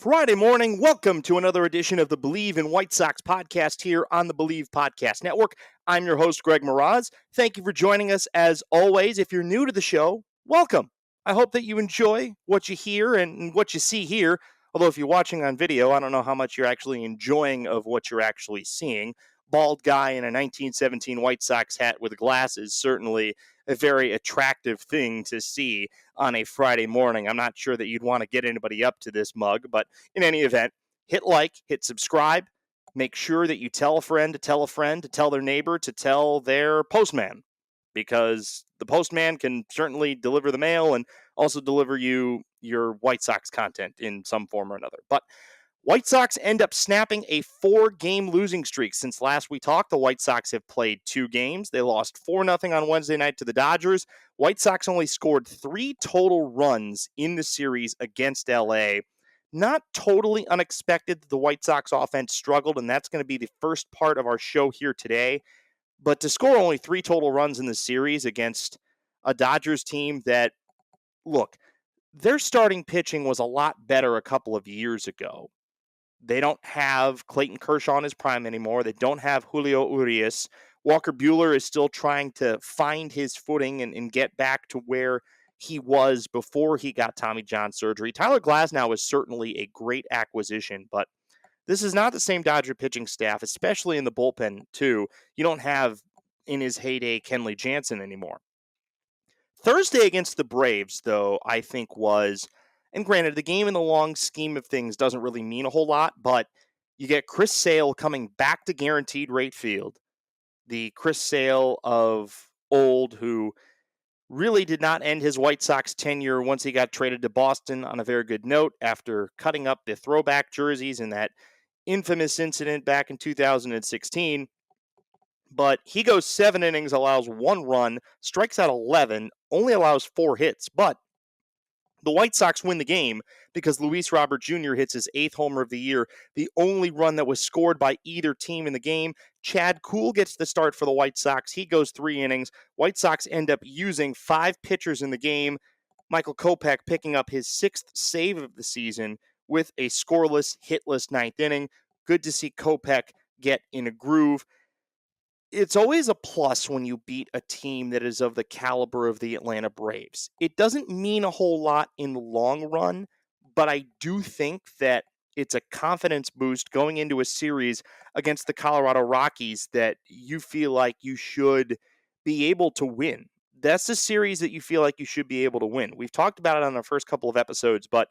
Friday morning. Welcome to another edition of the Believe in White Sox podcast here on the Believe Podcast Network. I'm your host, Greg Mraz. Thank you for joining us as always. If you're new to the show, welcome. I hope that you enjoy what you hear and what you see here. Although if you're watching on video, I don't know how much you're actually enjoying of what you're actually seeing. Bald guy in a 1917 White Sox hat with glasses, certainly a very attractive thing to see on a Friday morning. I'm not sure that you'd want to get anybody up to this mug, but in any event, hit like, hit subscribe. Make sure that you tell a friend to tell a friend to tell their neighbor to tell their postman, because the postman can certainly deliver the mail and also deliver you your White Sox content in some form or another. But White Sox end up snapping a 4-game losing streak. Since last we talked, the White Sox have played 2 games. They lost 4-0 on Wednesday night to the Dodgers. White Sox only scored 3 total runs in the series against LA. Not totally unexpected that the White Sox offense struggled, and that's going to be the first part of our show here today. But to score only 3 total runs in the series against a Dodgers team that, look, their starting pitching was a lot better a couple of years ago. They don't have Clayton Kershaw in his prime anymore. They don't have Julio Urias. Walker Buehler is still trying to find his footing and get back to where he was before he got Tommy John surgery. Tyler Glasnow is certainly a great acquisition, but this is not the same Dodger pitching staff, especially in the bullpen, too. You don't have, in his heyday, Kenley Jansen anymore. Thursday against the Braves, though, I think was, and granted, the game in the long scheme of things doesn't really mean a whole lot, but you get Chris Sale coming back to guaranteed rate field. The Chris Sale of old, who really did not end his White Sox tenure once he got traded to Boston on a very good note after cutting up the throwback jerseys in that infamous incident back in 2016. But he goes 7 innings, allows 1 run, strikes out 11, only allows 4 hits. But the White Sox win the game because Luis Robert Jr. hits his 8th homer of the year, the only run that was scored by either team in the game. Chad Kuhl gets the start for the White Sox. He goes 3 innings. White Sox end up using 5 pitchers in the game. Michael Kopech picking up his 6th save of the season with a scoreless, hitless 9th inning. Good to see Kopech get in a groove. It's always a plus when you beat a team that is of the caliber of the Atlanta Braves. It doesn't mean a whole lot in the long run, but I do think that it's a confidence boost going into a series against the Colorado Rockies that you feel like you should be able to win. That's a series that you feel like you should be able to win. We've talked about it on the first couple of episodes, but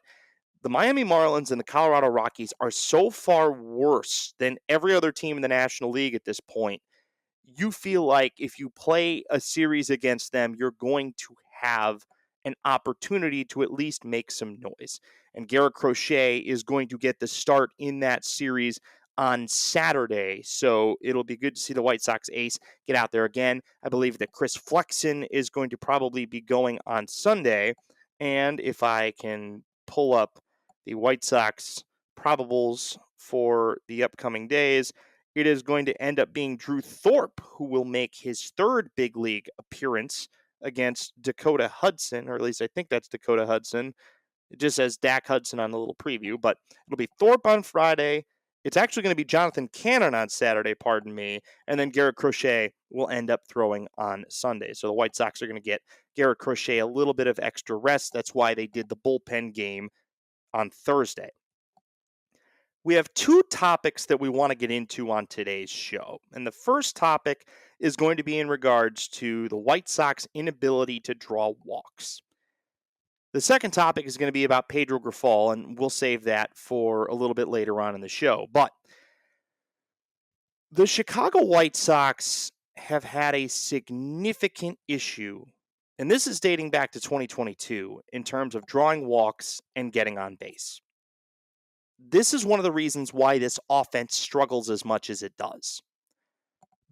the Miami Marlins and the Colorado Rockies are so far worse than every other team in the National League at this point. You feel like if you play a series against them, you're going to have an opportunity to at least make some noise. And Garrett Crochet is going to get the start in that series on Saturday. So it'll be good to see the White Sox ace get out there again. I believe that Chris Flexen is going to probably be going on Sunday. And if I can pull up the White Sox probables for the upcoming days, it is going to end up being Drew Thorpe who will make his 3rd big league appearance against Dakota Hudson, or at least I think that's Dakota Hudson. It just says Dak Hudson on the little preview, but it'll be Thorpe on Friday. It's actually going to be Jonathan Cannon on Saturday, pardon me, and then Garrett Crochet will end up throwing on Sunday. So the White Sox are going to get Garrett Crochet a little bit of extra rest. That's why they did the bullpen game on Thursday. We have 2 topics that we want to get into on today's show. And the first topic is going to be in regards to the White Sox inability to draw walks. The second topic is going to be about Pedro Grifol, and we'll save that for a little bit later on in the show. But the Chicago White Sox have had a significant issue, and this is dating back to 2022, in terms of drawing walks and getting on base. This is one of the reasons why this offense struggles as much as it does.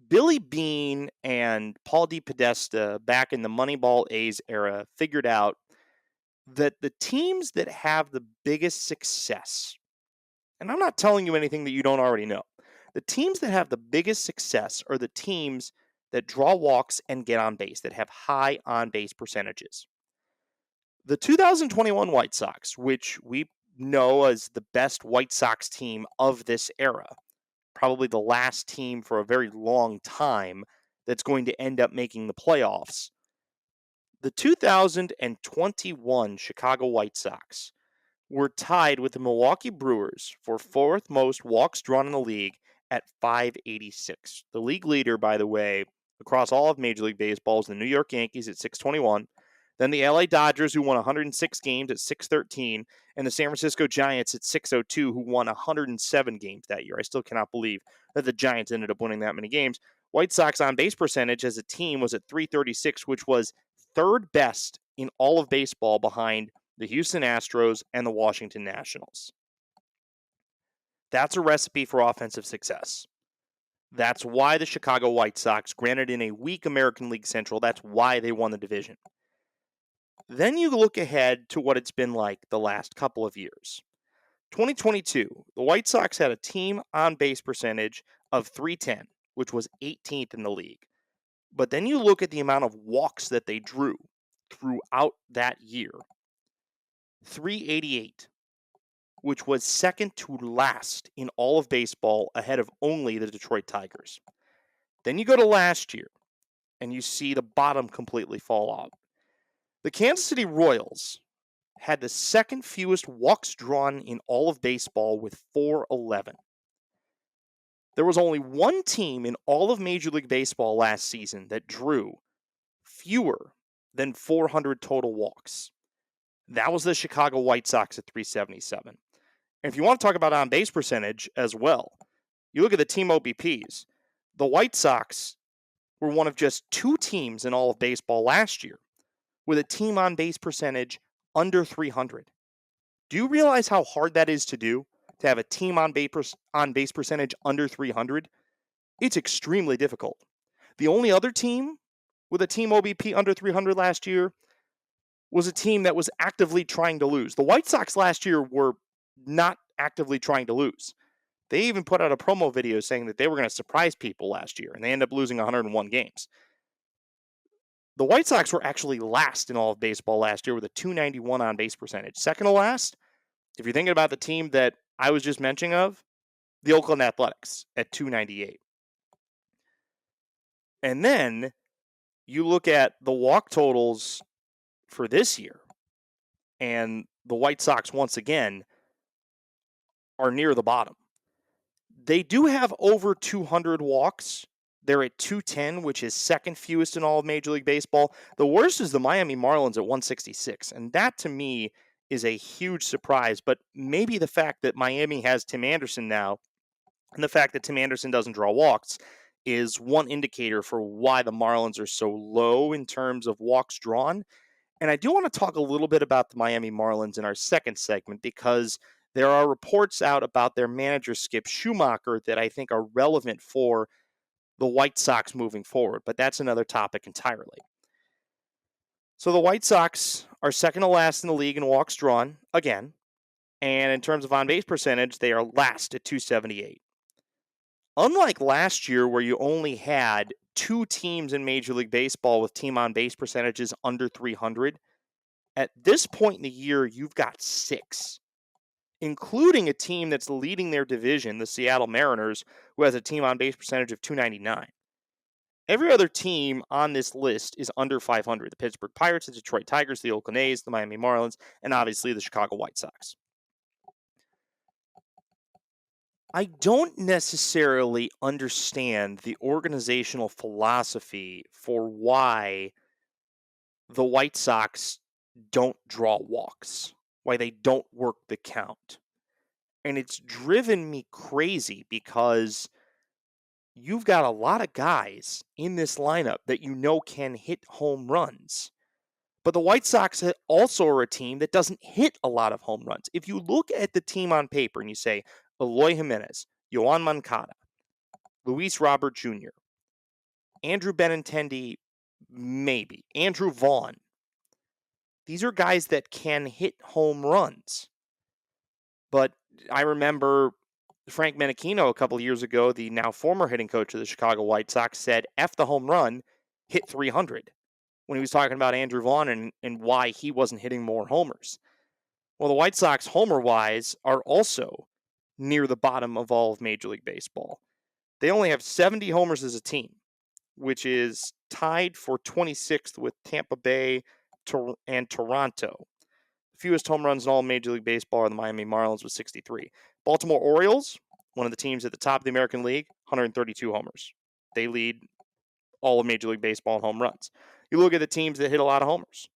Billy Beane and Paul DePodesta back in the Moneyball A's era figured out that the teams that have the biggest success, and I'm not telling you anything that you don't already know, the teams that have the biggest success are the teams that draw walks and get on base, that have high on base percentages. The 2021 White Sox, which we know as the best White Sox team of this era. Probably the last team for a very long time that's going to end up making the playoffs. The 2021 Chicago White Sox were tied with the Milwaukee Brewers for fourth most walks drawn in the league at 586. The league leader, by the way, across all of Major League Baseball is the New York Yankees at 621. Then the LA Dodgers, who won 106 games at 613, and the San Francisco Giants at 602, who won 107 games that year. I still cannot believe that the Giants ended up winning that many games. White Sox on base percentage as a team was at 336, which was third best in all of baseball behind the Houston Astros and the Washington Nationals. That's a recipe for offensive success. That's why the Chicago White Sox, granted in a weak American League Central, that's why they won the division. Then you look ahead to what it's been like the last couple of years. 2022, the White Sox had a team on base percentage of 310, which was 18th in the league. But then you look at the amount of walks that they drew throughout that year. 388, which was second to last in all of baseball, ahead of only the Detroit Tigers. Then you go to last year, and you see the bottom completely fall out. The Kansas City Royals had the second fewest walks drawn in all of baseball with 411. There was only one team in all of Major League Baseball last season that drew fewer than 400 total walks. That was the Chicago White Sox at 377. And if you want to talk about on-base percentage as well, you look at the team OBPs. The White Sox were one of just two teams in all of baseball last year with a team on-base percentage under 300. Do you realize how hard that is to do, to have a team on-base percentage under 300? It's extremely difficult. The only other team with a team OBP under 300 last year was a team that was actively trying to lose. The White Sox last year were not actively trying to lose. They even put out a promo video saying that they were going to surprise people last year, and they ended up losing 101 games. The White Sox were actually last in all of baseball last year with a 291 on-base percentage. Second to last, if you're thinking about the team that I was just mentioning of, the Oakland Athletics at 298. And then you look at the walk totals for this year, and the White Sox, once again, are near the bottom. They do have over 200 walks. They're at 210, which is second fewest in all of Major League Baseball. The worst is the Miami Marlins at 166, and that to me is a huge surprise, but maybe the fact that Miami has Tim Anderson now, and the fact that Tim Anderson doesn't draw walks, is one indicator for why the Marlins are so low in terms of walks drawn. And I do want to talk a little bit about the Miami Marlins in our second segment, because there are reports out about their manager, Skip Schumacher, that I think are relevant for the White Sox moving forward, but that's another topic entirely. So the White Sox are second to last in the league in walks drawn, again, and in terms of on-base percentage, they are last at 278. Unlike last year, where you only had two teams in Major League Baseball with team on-base percentages under 300, at this point in the year, you've got six, including a team that's leading their division, the Seattle Mariners, who has a team on-base percentage of 299. Every other team on this list is under 500. The Pittsburgh Pirates, the Detroit Tigers, the Oakland A's, the Miami Marlins, and obviously the Chicago White Sox. I don't necessarily understand the organizational philosophy for why the White Sox don't draw walks, why they don't work the count. And it's driven me crazy because you've got a lot of guys in this lineup that you know can hit home runs. But the White Sox also are a team that doesn't hit a lot of home runs. If you look at the team on paper and you say Eloy Jimenez, Yoan Moncada, Luis Robert Jr., Andrew Benintendi, maybe, Andrew Vaughn, these are guys that can hit home runs. But I remember Frank Menachino a couple of years ago, the now former hitting coach of the Chicago White Sox, said, F the home run, hit 300, when he was talking about Andrew Vaughn and why he wasn't hitting more homers. Well, the White Sox, homer-wise, are also near the bottom of all of Major League Baseball. They only have 70 homers as a team, which is tied for 26th with Tampa Bay and Toronto. The fewest home runs in all Major League Baseball are the Miami Marlins with 63. Baltimore Orioles, one of the teams at the top of the American League, 132 homers. They lead all of Major League Baseball in home runs. You look at the teams that hit a lot of homers.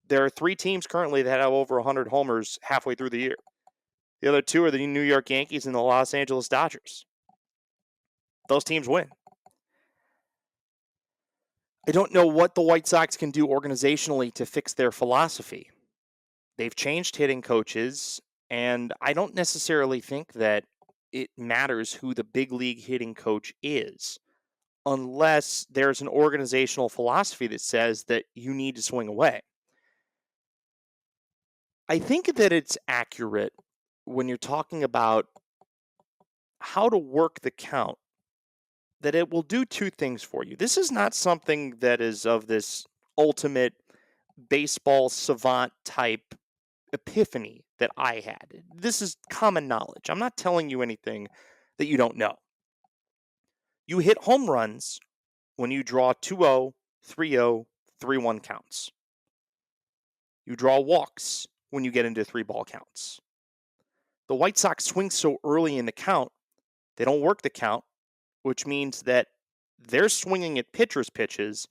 There are 3 teams currently that have over 100 homers halfway through the year. The other 2 are the New York Yankees and the Los Angeles Dodgers. Those teams win. I don't know what the White Sox can do organizationally to fix their philosophy. They've changed hitting coaches, and I don't necessarily think that it matters who the big league hitting coach is, unless there's an organizational philosophy that says that you need to swing away. I think that it's accurate when you're talking about how to work the count, that it will do 2 things for you. This is not something that is of this ultimate baseball savant type epiphany that I had. This is common knowledge. I'm not telling you anything that you don't know. You hit home runs when you draw 2-0, 3-0, 3-1 counts. You draw walks when you get into 3-ball counts. The White Sox swing so early in the count, they don't work the count, which means that they're swinging at pitchers' pitches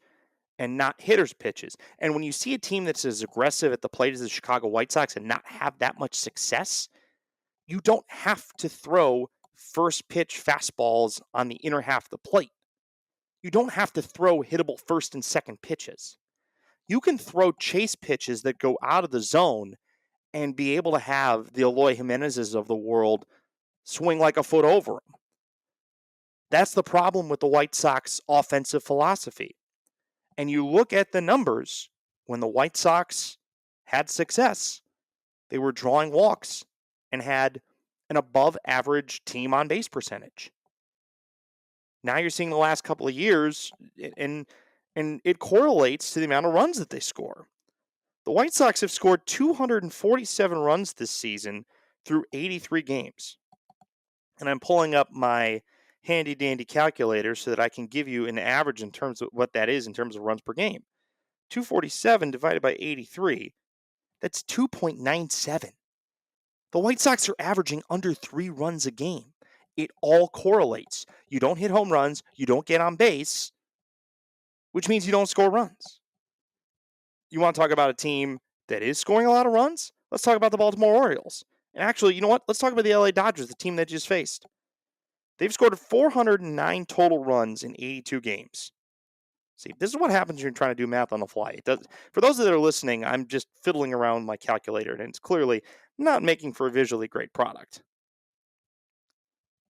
and not hitters' pitches. And when you see a team that's as aggressive at the plate as the Chicago White Sox and not have that much success, you don't have to throw first pitch fastballs on the inner half of the plate. You don't have to throw hittable first and second pitches. You can throw chase pitches that go out of the zone and be able to have the Eloy Jimenez's of the world swing like a foot over them. That's the problem with the White Sox offensive philosophy. And you look at the numbers, when the White Sox had success, they were drawing walks and had an above average team on base percentage. Now you're seeing the last couple of years, and it correlates to the amount of runs that they score. The White Sox have scored 247 runs this season through 83 games. And I'm pulling up my handy dandy calculator so that I can give you an average in terms of what that is in terms of runs per game. 247 divided by 83, that's 2.97. The White Sox are averaging under 3 runs a game. It all correlates. You don't hit home runs, you don't get on base, which means you don't score runs. You want to talk about a team that is scoring a lot of runs? Let's talk about the Baltimore Orioles. And actually, you know what? Let's talk about the LA Dodgers, the team that just faced. They've scored 409 total runs in 82 games. See, this is what happens when you're trying to do math on the fly. It does. For those that are listening, I'm just fiddling around with my calculator, and it's clearly not making for a visually great product.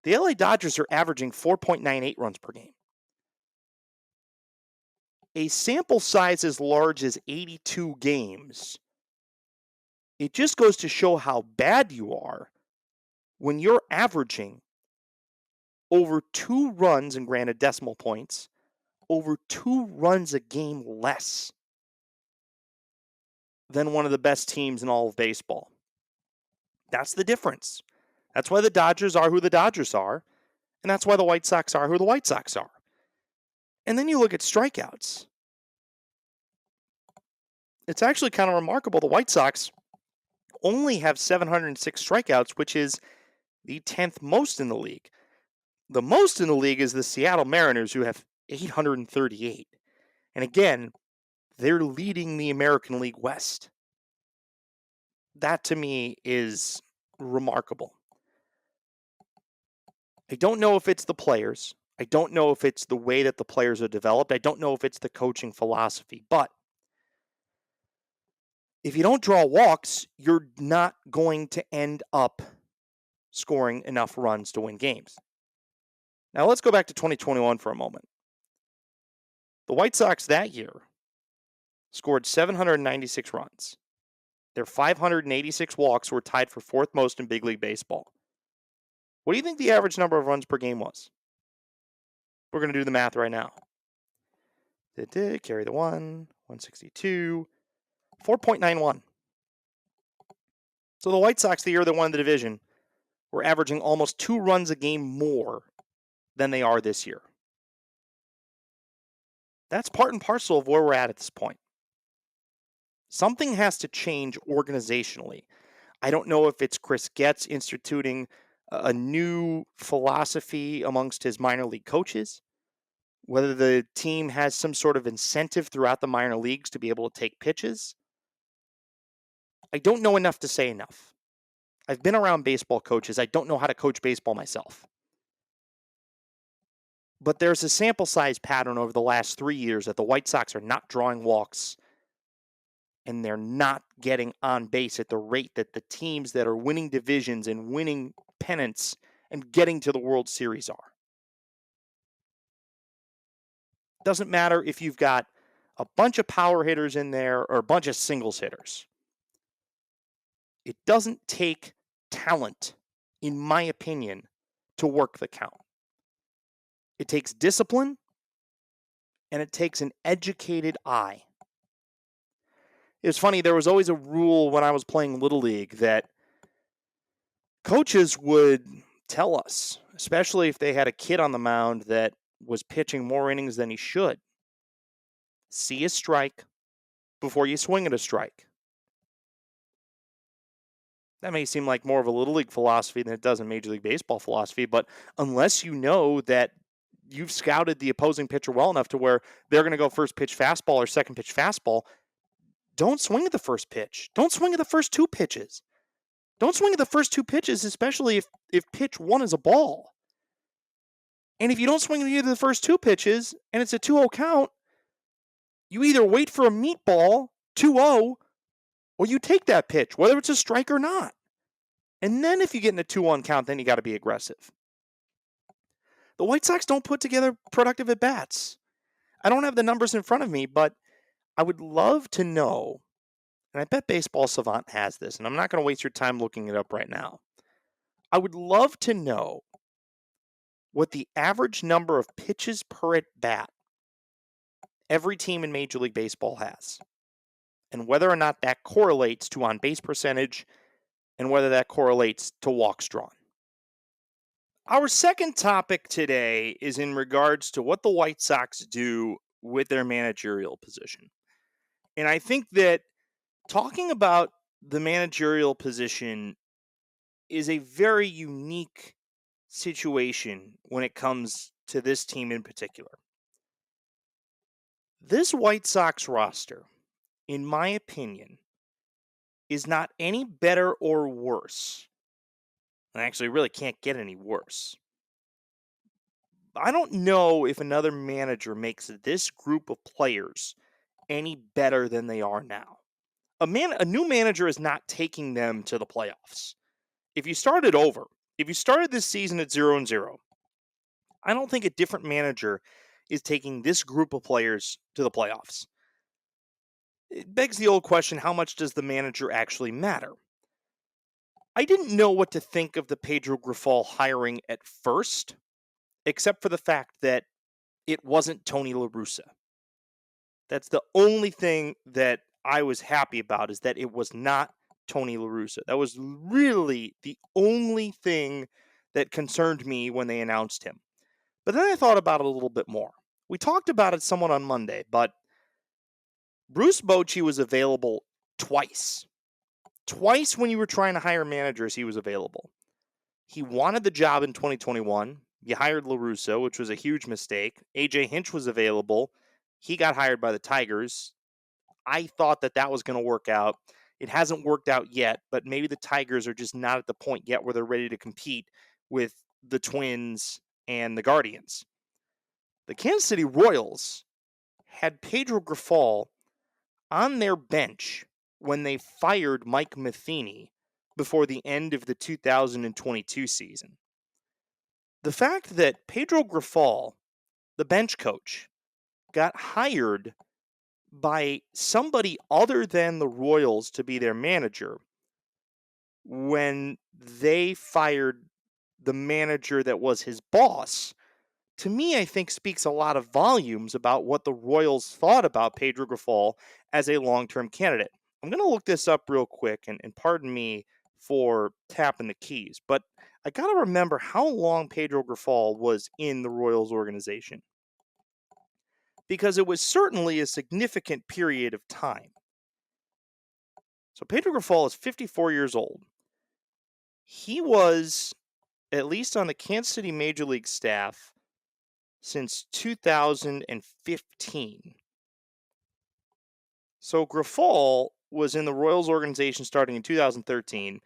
The LA Dodgers are averaging 4.98 runs per game. A sample size as large as 82 games, it just goes to show how bad you are when you're averaging over 2 runs, and granted decimal points, over 2 runs a game less than one of the best teams in all of baseball. That's the difference. That's why the Dodgers are who the Dodgers are, and that's why the White Sox are who the White Sox are. And then you look at strikeouts. It's actually kind of remarkable. The White Sox only have 706 strikeouts, which is the 10th most in the league. The most in the league is the Seattle Mariners, who have 838. And again, they're leading the American League West. That to me is remarkable. I don't know if it's the players. I don't know if it's the way that the players are developed. I don't know if it's the coaching philosophy. But if you don't draw walks, you're not going to end up scoring enough runs to win games. Now let's go back to 2021 for a moment. The White Sox that year scored 796 runs. Their 586 walks were tied for 4th most in big league baseball. What do you think the average number of runs per game was? We're going to do the math right now. Carry the 162, 4.91. So the White Sox, the year they won the division, were averaging almost 2 runs a game more than they are this year. That's part and parcel of where we're at this point. Something has to change organizationally. I don't know if it's Chris Getz instituting a new philosophy amongst his minor league coaches, whether the team has some sort of incentive throughout the minor leagues to be able to take pitches. I don't know enough to say enough. I've been around baseball coaches. I don't know how to coach baseball myself. But there's a sample size pattern over the last 3 years that the White Sox are not drawing walks and they're not getting on base at the rate that the teams that are winning divisions and winning pennants and getting to the World Series are. Doesn't matter if you've got a bunch of power hitters in there or a bunch of singles hitters. It doesn't take talent, in my opinion, to work the count. It takes discipline and it takes an educated eye. It was funny, there was always a rule when I was playing Little League that coaches would tell us, especially if they had a kid on the mound that was pitching more innings than he should, see a strike before you swing at a strike. That may seem like more of a Little League philosophy than it does in Major League Baseball philosophy, but unless you know that you've scouted the opposing pitcher well enough to where they're going to go first pitch fastball or second pitch fastball, don't swing at the first pitch. Don't swing at the first 2 pitches. Don't swing at the first 2 pitches, especially if pitch 1 is a ball. And if you don't swing at either of the first 2 pitches and it's a 2-0 count, you either wait for a meatball, 2-0, or you take that pitch, whether it's a strike or not. And then if you get in a 2-1 count, then you got to be aggressive. The White Sox don't put together productive at-bats. I don't have the numbers in front of me, but I would love to know, and I bet Baseball Savant has this, and I'm not going to waste your time looking it up right now. I would love to know what the average number of pitches per at-bat every team in Major League Baseball has, and whether or not that correlates to on-base percentage, and whether that correlates to walks drawn. Our second topic today is in regards to what the White Sox do with their managerial position. And I think that talking about the managerial position is a very unique situation when it comes to this team in particular. This White Sox roster, in my opinion, is not any better or worse. And actually really can't get any worse. I don't know if another manager makes this group of players any better than they are now. A new manager is not taking them to the playoffs. If you started over, if you started this season at 0-0, I don't think a different manager is taking this group of players to the playoffs. It begs the old question, how much does the manager actually matter? I didn't know what to think of the Pedro Grifol hiring at first, except for the fact that it wasn't Tony La Russa. That's the only thing that I was happy about, is that it was not Tony La Russa. That was really the only thing that concerned me when they announced him. But then I thought about it a little bit more. We talked about it somewhat on Monday, but Bruce Bochy was available twice. Twice when you were trying to hire managers, he was available. He wanted the job in 2021. You hired La Russa, which was a huge mistake. AJ Hinch was available. He got hired by the Tigers. I thought that was going to work out. It hasn't worked out yet, but maybe the Tigers are just not at the point yet where they're ready to compete with the Twins and the Guardians. The Kansas City Royals had Pedro Grifol on their bench when they fired Mike Matheny before the end of the 2022 season. The fact that Pedro Grifol, the bench coach, got hired by somebody other than the Royals to be their manager when they fired the manager that was his boss, to me, I think speaks a lot of volumes about what the Royals thought about Pedro Grifol as a long-term candidate. I'm going to look this up real quick, and pardon me for tapping the keys. But I got to remember how long Pedro Grifol was in the Royals organization, because it was certainly a significant period of time. So Pedro Grifol is 54 years old. He was at least on the Kansas City Major League staff since 2015. So Grifol was in the Royals organization starting in 2013,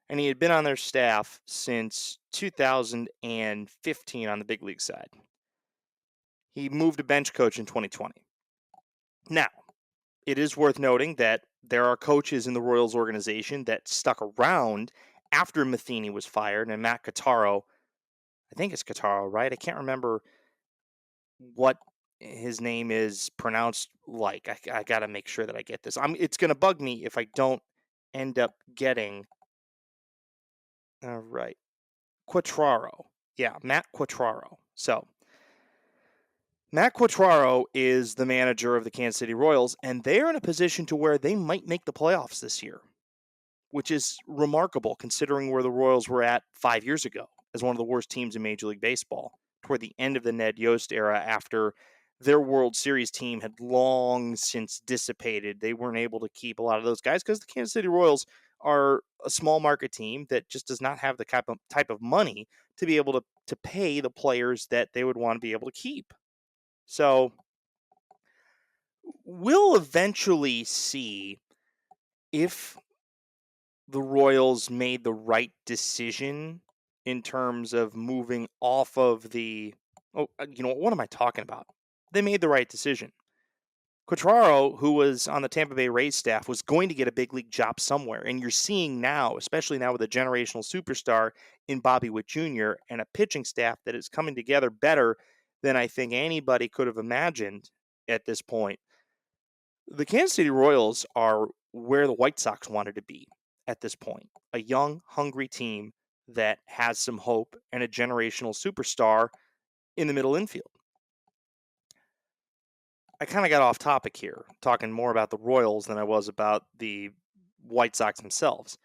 and he had been on their staff since 2015 on the big league side. He moved to bench coach in 2020. Now, it is worth noting that there are coaches in the Royals organization that stuck around after Matheny was fired, and Matt Quatraro, I think it's Quatraro, right? I can't remember what his name is pronounced like. I got to make sure that I get this. It's going to bug me if I don't end up getting. All right. Quatraro. Yeah, Matt Quatraro. So, Matt Quatraro is the manager of the Kansas City Royals, and they're in a position to where they might make the playoffs this year, which is remarkable considering where the Royals were at 5 years ago as one of the worst teams in Major League Baseball, toward the end of the Ned Yost era after their World Series team had long since dissipated. They weren't able to keep a lot of those guys because the Kansas City Royals are a small market team that just does not have the type of money to be able to pay the players that they would want to be able to keep. So we'll eventually see if the Royals made the right decision in terms of moving off of the. What am I talking about? They made the right decision. Quatraro, who was on the Tampa Bay Rays staff, was going to get a big league job somewhere. And you're seeing now, especially now with a generational superstar in Bobby Witt Jr. and a pitching staff that is coming together better than I think anybody could have imagined at this point. The Kansas City Royals are where the White Sox wanted to be at this point. A young, hungry team that has some hope and a generational superstar in the middle infield. I kind of got off topic here, talking more about the Royals than I was about the White Sox themselves.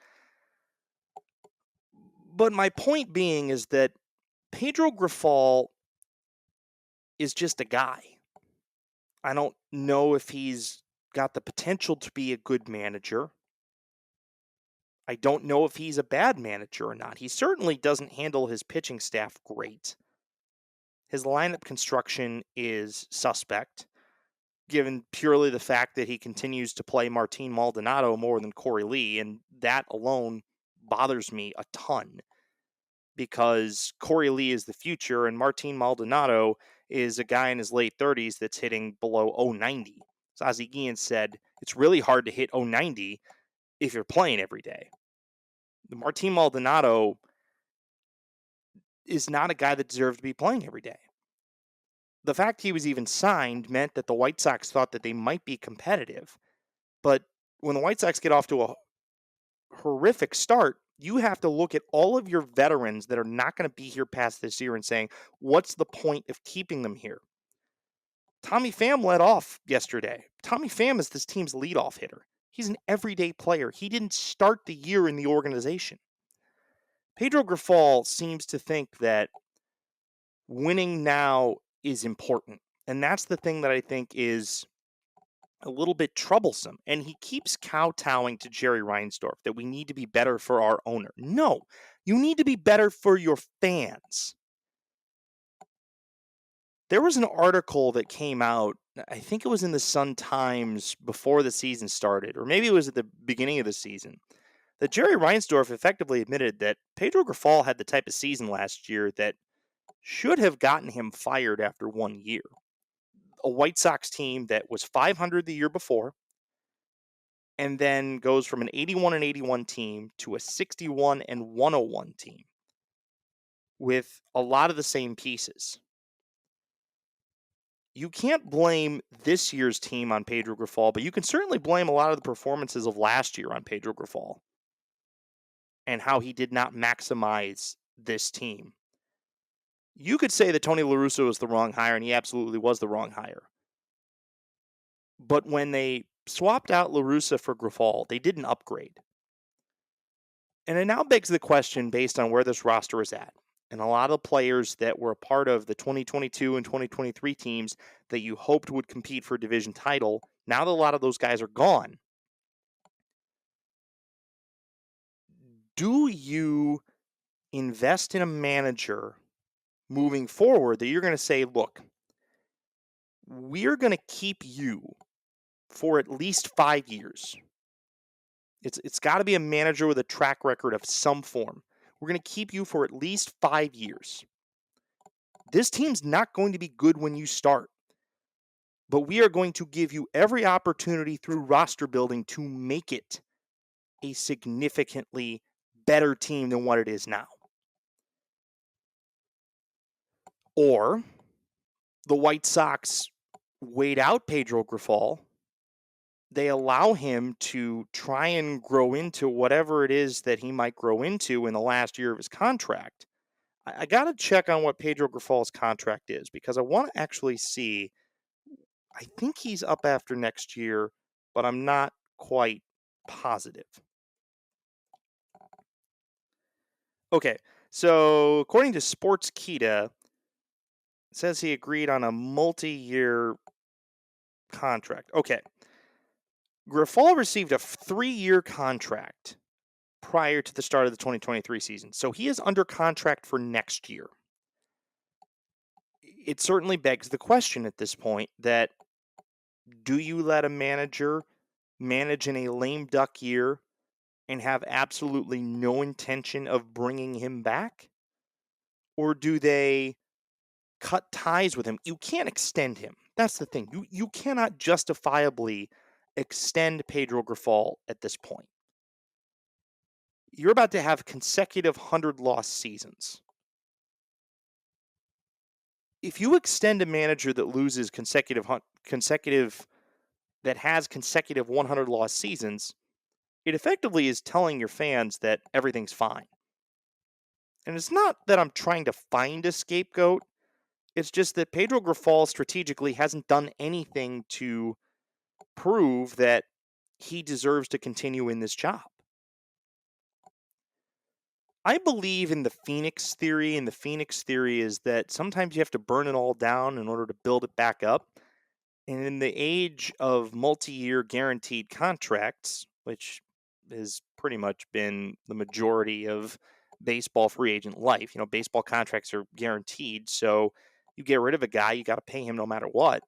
But my point being is that Pedro Grifol is just a guy. I don't know if he's got the potential to be a good manager. I don't know if he's a bad manager or not. He certainly doesn't handle his pitching staff great. His lineup construction is suspect, given purely the fact that he continues to play Martin Maldonado more than Corey Lee, and that alone bothers me a ton because Corey Lee is the future and Martin Maldonado is a guy in his late 30s that's hitting below 090. As Ozzie Guillen said, it's really hard to hit 090 if you're playing every day. The Martin Maldonado is not a guy that deserved to be playing every day. The fact he was even signed meant that the White Sox thought that they might be competitive. But when the White Sox get off to a horrific start, you have to look at all of your veterans that are not going to be here past this year and saying, what's the point of keeping them here? Tommy Pham led off yesterday. Tommy Pham is this team's leadoff hitter. He's an everyday player. He didn't start the year in the organization. Pedro Grifol seems to think that winning now is important. And that's the thing that I think is a little bit troublesome. And he keeps kowtowing to Jerry Reinsdorf that we need to be better for our owner. No, you need to be better for your fans. There was an article that came out, I think it was in the Sun-Times before the season started, or maybe it was at the beginning of the season, that Jerry Reinsdorf effectively admitted that Pedro Grifol had the type of season last year that should have gotten him fired after 1 year. A White Sox team that was 500 the year before and then goes from an 81-81 team to a 61-101 team with a lot of the same pieces. You can't blame this year's team on Pedro Grifol, but you can certainly blame a lot of the performances of last year on Pedro Grifol and how he did not maximize this team. You could say that Tony La Russa was the wrong hire, and he absolutely was the wrong hire. But when they swapped out La Russa for Grifol, they didn't upgrade. And it now begs the question based on where this roster is at. And a lot of players that were a part of the 2022 and 2023 teams that you hoped would compete for a division title, now that a lot of those guys are gone, do you invest in a manager moving forward that you're going to say, look, we're going to keep you for at least 5 years? It's got to be a manager with a track record of some form. We're going to keep you for at least 5 years. This team's not going to be good when you start, but we are going to give you every opportunity through roster building to make it a significantly better team than what it is now. Or the White Sox wait out Pedro Grifol. They allow him to try and grow into whatever it is that he might grow into in the last year of his contract. I got to check on what Pedro Grifol's contract is because I want to actually see. I think he's up after next year, but I'm not quite positive. Okay, so according to Sportskeeda, it says he agreed on a multi-year contract. Okay. Grifol received a 3-year contract prior to the start of the 2023 season, so he is under contract for next year. It certainly begs the question at this point that do you let a manager manage in a lame duck year and have absolutely no intention of bringing him back? Or do they cut ties with him? You can't extend him. That's the thing. You cannot justifiably extend Pedro Grifol at this point. You're about to have consecutive 100-loss seasons. If you extend a manager that loses consecutive that has consecutive 100-loss seasons, it effectively is telling your fans that everything's fine. And it's not that I'm trying to find a scapegoat. It's just that Pedro Grifol strategically hasn't done anything to prove that he deserves to continue in this job. I believe in the Phoenix theory, and the Phoenix theory is that sometimes you have to burn it all down in order to build it back up. And in the age of multi-year guaranteed contracts, which has pretty much been the majority of baseball free agent life, baseball contracts are guaranteed. So you get rid of a guy, you got to pay him no matter what.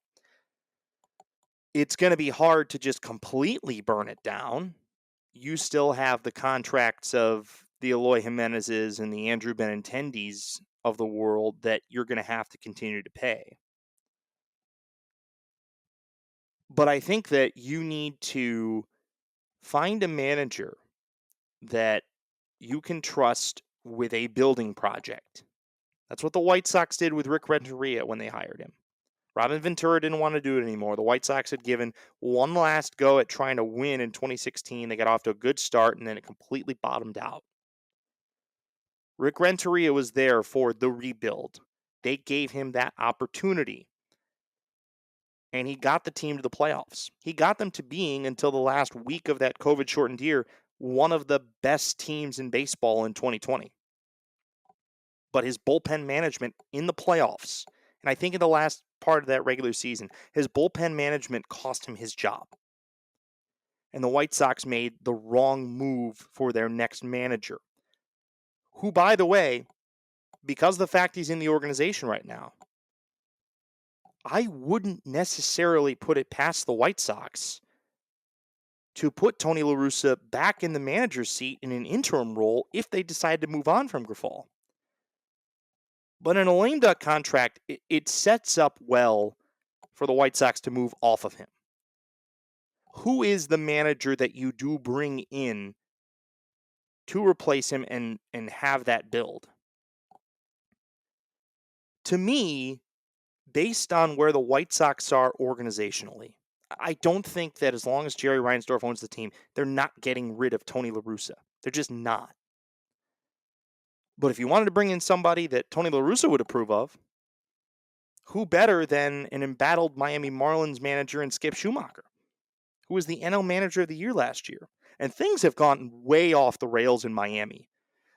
It's going to be hard to just completely burn it down. You still have the contracts of the Eloy Jimenez's and the Andrew Benintendis of the world that you're going to have to continue to pay. But I think that you need to find a manager that you can trust with a building project. That's what the White Sox did with Rick Renteria when they hired him. Robin Ventura didn't want to do it anymore. The White Sox had given one last go at trying to win in 2016. They got off to a good start, and then it completely bottomed out. Rick Renteria was there for the rebuild. They gave him that opportunity. And he got the team to the playoffs. He got them to being, until the last week of that COVID-shortened year, one of the best teams in baseball in 2020. But his bullpen management in the playoffs, and I think in the last part of that regular season, his bullpen management cost him his job. And the White Sox made the wrong move for their next manager, who, by the way, because of the fact he's in the organization right now, I wouldn't necessarily put it past the White Sox to put Tony La Russa back in the manager's seat in an interim role if they decide to move on from Grifol. But in a lame duck contract, it sets up well for the White Sox to move off of him. Who is the manager that you do bring in to replace him and have that build? To me, based on where the White Sox are organizationally, I don't think that as long as Jerry Reinsdorf owns the team, they're not getting rid of Tony La Russa. They're just not. But if you wanted to bring in somebody that Tony La Russa would approve of, who better than an embattled Miami Marlins manager in Skip Schumacher, who was the NL Manager of the Year last year? And things have gone way off the rails in Miami.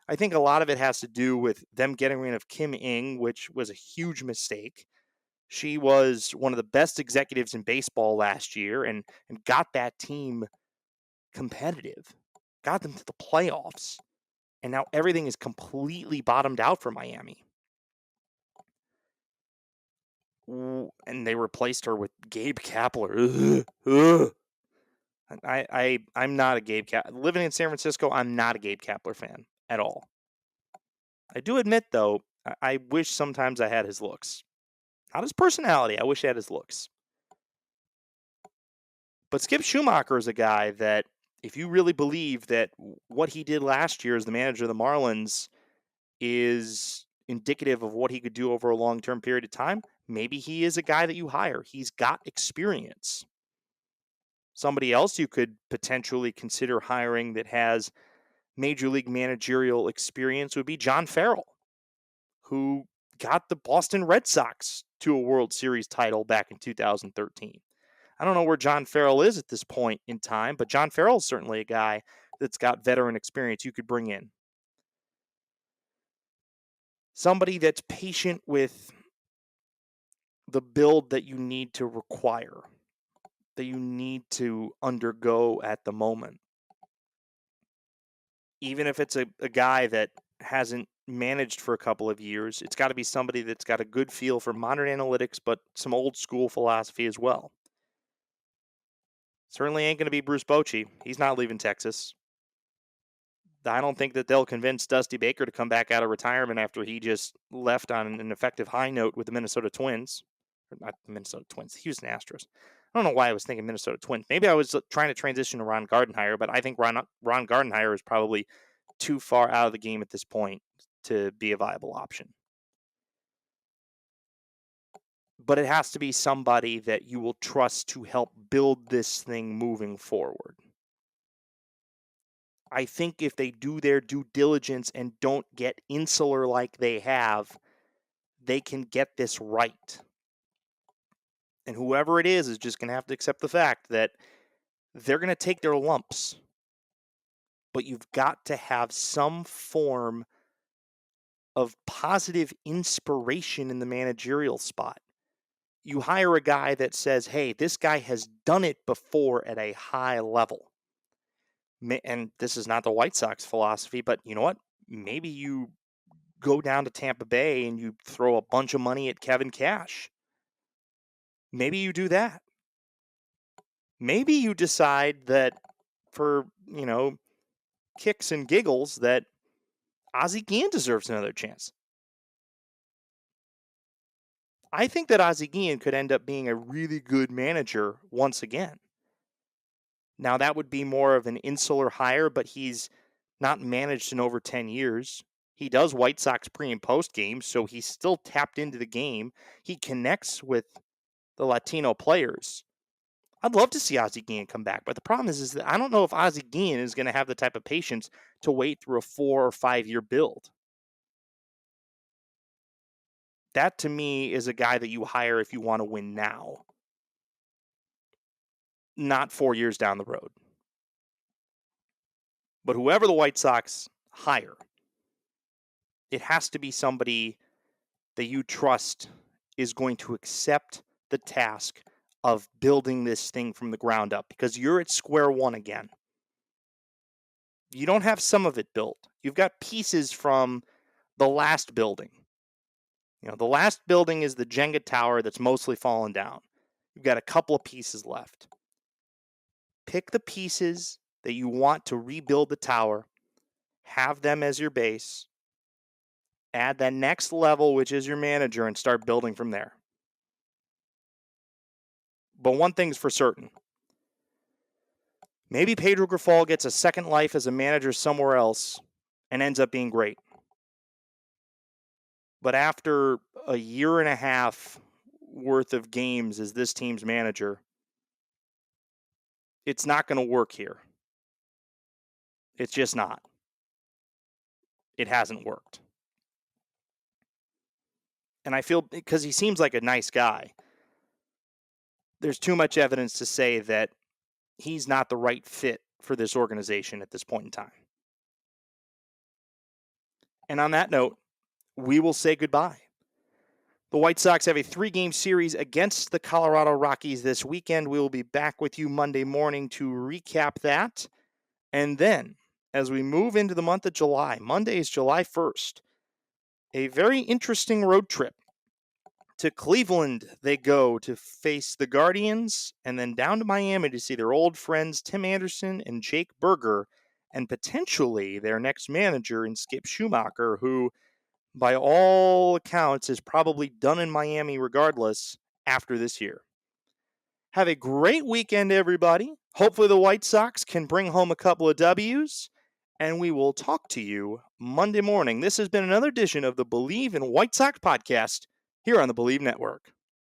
I think a lot of it has to do with them getting rid of Kim Ng, which was a huge mistake. She was one of the best executives in baseball last year and got that team competitive, got them to the playoffs. And now everything is completely bottomed out for Miami. And they replaced her with Gabe Kapler. I'm not a Gabe Kapler. Living in San Francisco, I'm not a Gabe Kapler fan at all. I do admit, though, I wish sometimes I had his looks. Not his personality. I wish I had his looks. But Skip Schumacher is a guy that, if you really believe that what he did last year as the manager of the Marlins is indicative of what he could do over a long-term period of time, maybe he is a guy that you hire. He's got experience. Somebody else you could potentially consider hiring that has major league managerial experience would be John Farrell, who got the Boston Red Sox to a World Series title back in 2013. I don't know where John Farrell is at this point in time, but John Farrell is certainly a guy that's got veteran experience you could bring in. Somebody that's patient with the build that you need to require, that you need to undergo at the moment. Even if it's a guy that hasn't managed for a couple of years, it's got to be somebody that's got a good feel for modern analytics, but some old school philosophy as well. Certainly ain't going to be Bruce Bochy. He's not leaving Texas. I don't think that they'll convince Dusty Baker to come back out of retirement after he just left on an effective high note with the Minnesota Twins. Or not the Minnesota Twins, the Houston Astros. I don't know why I was thinking Minnesota Twins. Maybe I was trying to transition to Ron Gardenhire, but I think Ron Gardenhire is probably too far out of the game at this point to be a viable option. But it has to be somebody that you will trust to help build this thing moving forward. I think if they do their due diligence and don't get insular like they have, they can get this right. And whoever it is just going to have to accept the fact that they're going to take their lumps. But you've got to have some form of positive inspiration in the managerial spot. You hire a guy that says, hey, this guy has done it before at a high level. And this is not the White Sox philosophy, but you know what? Maybe you go down to Tampa Bay and you throw a bunch of money at Kevin Cash. Maybe you do that. Maybe you decide that for, kicks and giggles that Ozzie Guillen deserves another chance. I think that Ozzie Guillen could end up being a really good manager once again. Now, that would be more of an insular hire, but he's not managed in over 10 years. He does White Sox pre- and post-game, so he's still tapped into the game. He connects with the Latino players. I'd love to see Ozzie Guillen come back, but the problem is that I don't know if Ozzie Guillen is going to have the type of patience to wait through a 4 or 5 year build. That, to me, is a guy that you hire if you want to win now, not 4 years down the road. But whoever the White Sox hire, it has to be somebody that you trust is going to accept the task of building this thing from the ground up, because you're at square one again. You don't have some of it built. You've got pieces from the last building. The last building is the Jenga tower that's mostly fallen down. You've got a couple of pieces left. Pick the pieces that you want to rebuild the tower, have them as your base, add that next level, which is your manager, and start building from there. But one thing's for certain. Maybe Pedro Grifol gets a second life as a manager somewhere else and ends up being great. But after a year and a half worth of games as this team's manager, it's not going to work here. It's just not. It hasn't worked. And I feel, because he seems like a nice guy, there's too much evidence to say that he's not the right fit for this organization at this point in time. And on that note, we will say goodbye. The White Sox have a 3-game series against the Colorado Rockies this weekend. We will be back with you Monday morning to recap that. And then, as we move into the month of July, Monday is July 1st, a very interesting road trip. To Cleveland, they go to face the Guardians, and then down to Miami to see their old friends Tim Anderson and Jake Berger, and potentially their next manager in Skip Schumacher, who, by all accounts, is probably done in Miami regardless after this year. Have a great weekend, everybody. Hopefully the White Sox can bring home a couple of W's, and we will talk to you Monday morning. This has been another edition of the Believe in White Sox podcast here on the Believe Network.